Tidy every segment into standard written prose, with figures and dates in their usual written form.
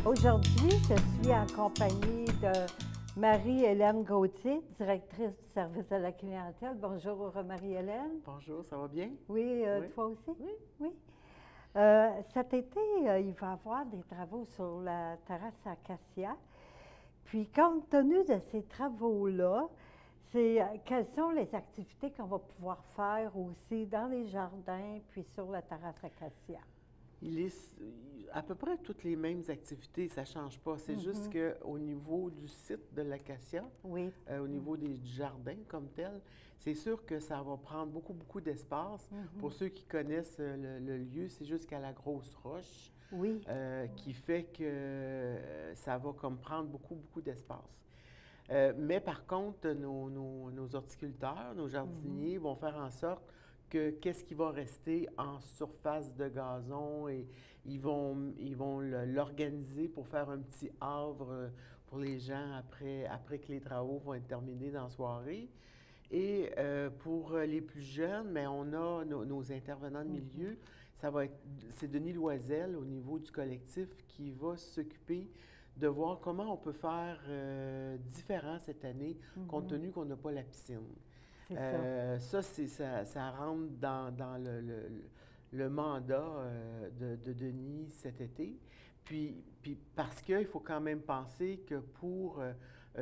Aujourd'hui, je suis en compagnie de Marie-Hélène Gauthier, directrice du service à la clientèle. Bonjour Marie-Hélène. Bonjour, ça va bien? Oui, Oui. toi aussi? Oui. Oui. Cet été, il va y avoir des travaux sur la terrasse Acacia. Puis, compte tenu de ces travaux-là, quelles sont les activités qu'on va pouvoir faire aussi dans les jardins, puis sur la terrasse Acacia? Il est à peu près toutes les mêmes activités, ça ne change pas. C'est juste qu'au niveau du site de l'Acacia, Oui. au niveau du jardin comme tel, c'est sûr que ça va prendre beaucoup d'espace. Pour ceux qui connaissent le lieu, c'est jusqu'à la Grosse Roche, Oui. qui fait que ça va comme prendre beaucoup d'espace. Mais par contre, nos horticulteurs, nos jardiniers vont faire en sorte que qu'est-ce qui va rester en surface de gazon et ils vont l'organiser pour faire un petit havre pour les gens après que les travaux vont être terminés dans la soirée. Et pour les plus jeunes, mais on a nos intervenants de milieu. C'est Denis Loisel au niveau du collectif qui va s'occuper de voir comment on peut faire différent cette année, compte tenu qu'on n'a pas la piscine. Ça rentre dans le mandat de Denis cet été. Puis parce qu'il faut quand même penser que pour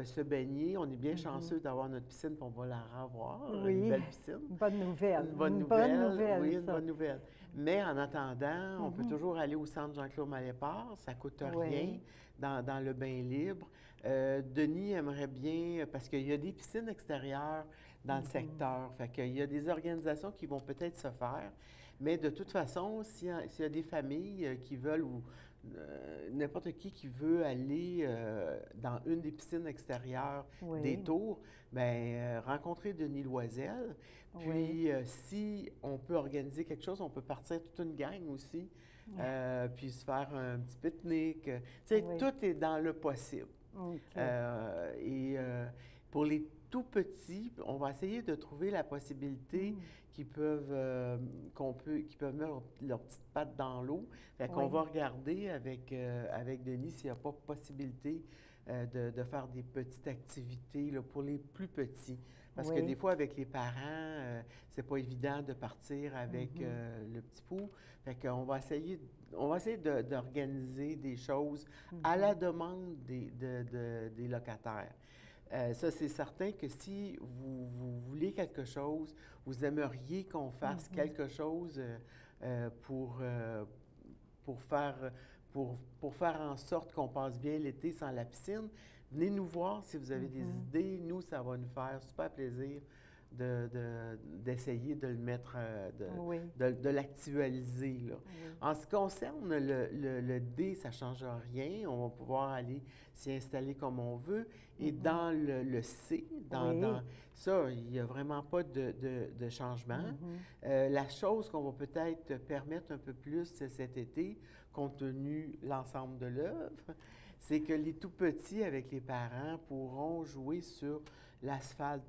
se baigner, on est bien chanceux d'avoir notre piscine, puis on va la revoir, une belle piscine. Une bonne nouvelle. Une bonne nouvelle, oui, une bonne nouvelle. Mais en attendant, on peut toujours aller au centre Jean-Claude Malépart, ça ne coûte rien dans le bain libre. Denis aimerait bien, parce qu'il y a des piscines extérieures dans le secteur, fait qu'il y a des organisations qui vont peut-être se faire, mais de toute façon, s'il y a des familles qui veulent ou n'importe qui veut aller dans une des piscines extérieures des Tours, bien, rencontrer Denis Loisel. Puis, si on peut organiser quelque chose, on peut partir toute une gang aussi, puis se faire un petit pique-nique. Tu sais, tout est dans le possible. Pour les tout petits, on va essayer de trouver la possibilité qu'ils peuvent mettre leurs petites pattes dans l'eau. Fait qu'on va regarder avec Denis s'il n'y a pas possibilité de faire des petites activités là, pour les plus petits. Parce que des fois, avec les parents, c'est pas évident de partir avec le petit pou. Fait qu'on va essayer d'organiser des choses à la demande des locataires. Ça, c'est certain que si vous voulez quelque chose, vous aimeriez qu'on fasse quelque chose pour faire en sorte qu'on passe bien l'été sans la piscine, venez nous voir si vous avez des idées. Nous, ça va nous faire super plaisir d'essayer de le mettre, de l'actualiser. Là. En ce qui concerne le D, ça ne change rien. On va pouvoir aller s'y installer comme on veut. Et dans le C, dans ça, il n'y a vraiment pas de changement. La chose qu'on va peut-être permettre un peu plus cet été, compte tenu l'ensemble de l'œuvre, c'est que les tout-petits, avec les parents, pourront jouer sur l'asphalte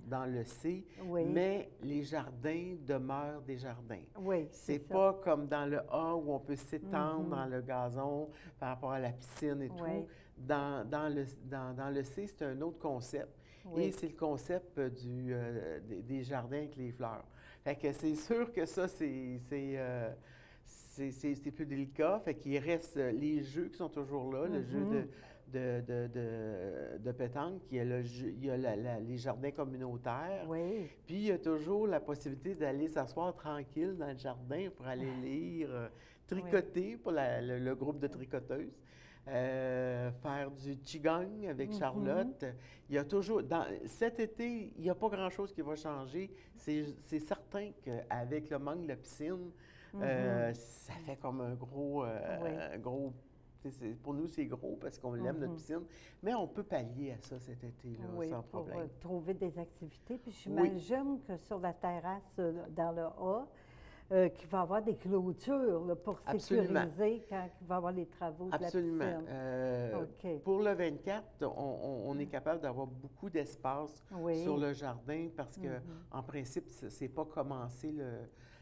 dans le C, mais les jardins demeurent des jardins. C'est pas comme dans le A où on peut s'étendre dans le gazon par rapport à la piscine et tout. Dans le C, c'est un autre concept. Et c'est le concept des jardins avec les fleurs. Fait que c'est sûr que ça, c'est plus délicat. Fait qu'il reste les jeux qui sont toujours là, le jeu de pétanque, il y a les jardins communautaires. Puis il y a toujours la possibilité d'aller s'asseoir tranquille dans le jardin pour aller lire, tricoter pour le groupe de tricoteuses. Faire du qigong avec Charlotte. Il y a toujours... cet été, il n'y a pas grand-chose qui va changer. C'est certain qu'avec le manque de la piscine, ça fait comme un gros... pour nous, c'est gros parce qu'on l'aime, notre piscine. Mais on peut pallier à ça cet été-là, sans problème. Pour trouver des activités. Puis j'imagine que sur la terrasse, dans le A, qu'il va y avoir des clôtures là, pour sécuriser quand il va y avoir les travaux de la piscine. Pour le 24, on est capable d'avoir beaucoup d'espace sur le jardin parce que, en principe, c'est pas commencé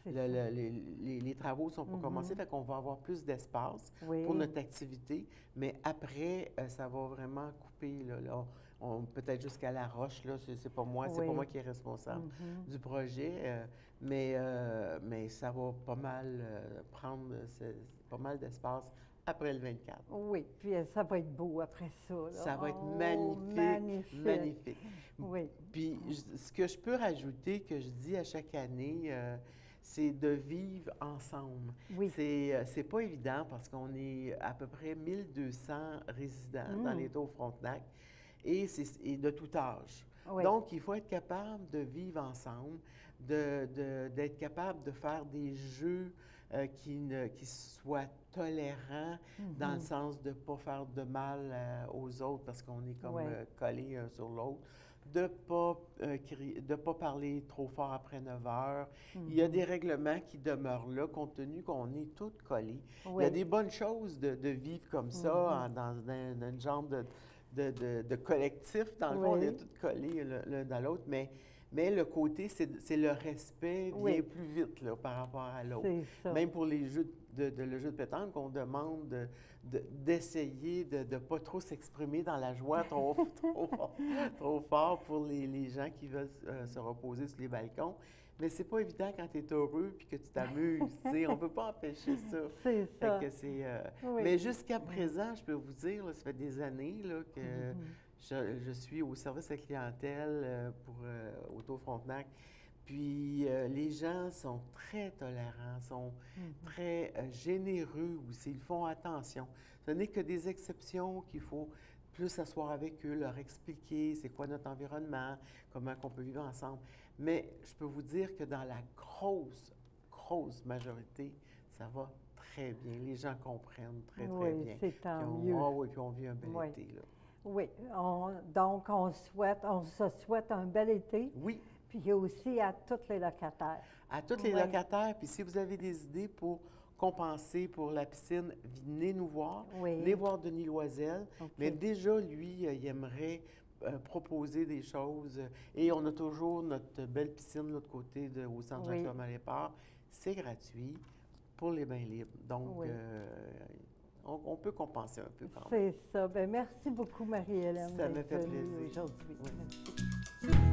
les travaux ne sont pas commencés, fait qu'on va avoir plus d'espace pour notre activité, mais après, ça va vraiment couper, là, peut-être jusqu'à la roche, là, c'est pas moi, c'est pas moi qui est responsable du projet, mais ça va pas mal prendre pas mal d'espace après le 24. Oui, puis ça va être beau après ça. Là. Ça va être magnifique, magnifique. Oui. Puis, ce que je peux rajouter, que je dis à chaque année, c'est de vivre ensemble. Oui. C'est pas évident parce qu'on est à peu près 1200 résidents dans les Hauts-Frontenac et de tout âge. Oui. Donc, il faut être capable de vivre ensemble, d'être capable de faire des jeux qui soient tolérants dans le sens de ne pas faire de mal aux autres parce qu'on est comme collés un sur l'autre, de pas parler trop fort après 9 heures. Il y a des règlements qui demeurent là, compte tenu qu'on est tous collés. Il y a des bonnes choses de vivre comme ça, dans un genre de collectif. Dans le fond, on est tous collés l'un dans l'autre, mais le côté, c'est le respect vient plus vite là, par rapport à l'autre. Même pour les jeux le jeu de pétanque, on demande d'essayer de ne pas trop s'exprimer dans la joie trop fort pour les gens qui veulent se reposer sur les balcons. Mais c'est pas évident quand tu es heureux puis que tu t'amuses. On ne peut pas empêcher ça. C'est ça. Mais jusqu'à présent, je peux vous dire, là, ça fait des années là, que je suis au service à clientèle pour Hauts-Frontenac. Puis les gens sont très tolérants, sont très généreux aussi. Ils font attention. Ce n'est que des exceptions qu'il faut plus s'asseoir avec eux, leur expliquer c'est quoi notre environnement, comment on peut vivre ensemble. Mais je peux vous dire que dans la grosse majorité, ça va très bien. Les gens comprennent très bien. Oui, c'est tant mieux. Oui, puis on vit un bel été, là. Oui, donc on se souhaite un bel été. Oui. Puis aussi à tous les locataires. À tous les locataires. Puis si vous avez des idées pour compenser pour la piscine, venez nous voir. Venez voir Denis Loisel. Mais déjà, lui, il aimerait proposer des choses. Et on a toujours notre belle piscine de l'autre côté au centre Jacques Lépard. C'est gratuit pour les bains libres. Donc, on peut compenser un peu quand même. C'est ça. Bien, merci beaucoup, Marie-Hélène. Ça me fait plaisir. Aujourd'hui. Merci.